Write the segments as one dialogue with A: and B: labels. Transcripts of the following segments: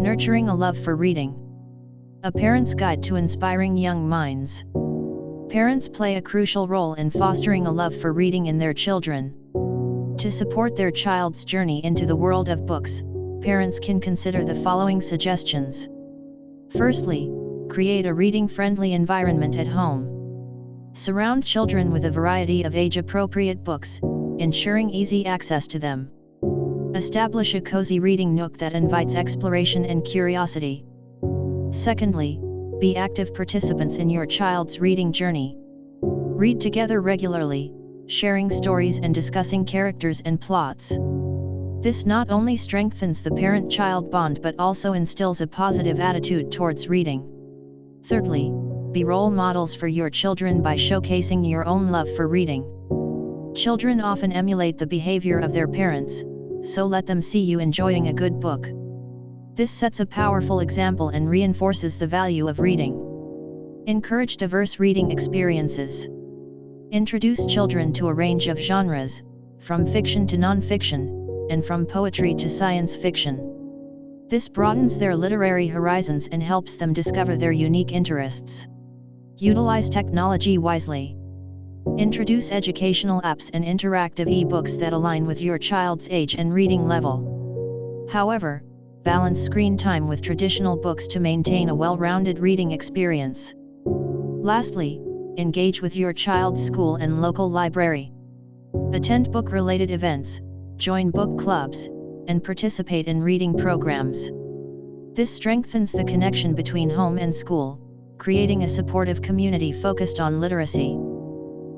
A: Nurturing a love for reading. A parent's guide to inspiring young minds. Parents play a crucial role in fostering a love for reading in their children. To support their child's journey into the world of books, parents can consider the following suggestions. Firstly, create a reading-friendly environment at home. Surround children with a variety of age-appropriate books, ensuring easy access to them. Establish a cozy reading nook that invites exploration and curiosity. Secondly, be active participants in your child's reading journey. Read together regularly, sharing stories and discussing characters and plots. This not only strengthens the parent-child bond but also instills a positive attitude towards reading. Thirdly, be role models for your children by showcasing your own love for reading. Children often emulate the behavior of their parents, so let them see you enjoying a good book. This sets a powerful example and reinforces the value of reading. Encourage diverse reading experiences. Introduce children to a range of genres, from fiction to non-fiction, and from poetry to science fiction. This broadens their literary horizons and helps them discover their unique interests. Utilize technology wisely. Introduce educational apps and interactive e-books that align with your child's age and reading level. However, balance screen time with traditional books to maintain a well-rounded reading experience. Lastly, engage with your child's school and local library. Attend book-related events, join book clubs, and participate in reading programs. This strengthens the connection between home and school, creating a supportive community focused on literacy.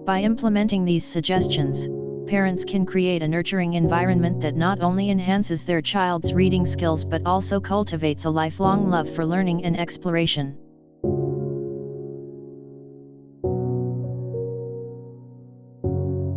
A: By implementing these suggestions, parents can create a nurturing environment that not only enhances their child's reading skills but also cultivates a lifelong love for learning and exploration.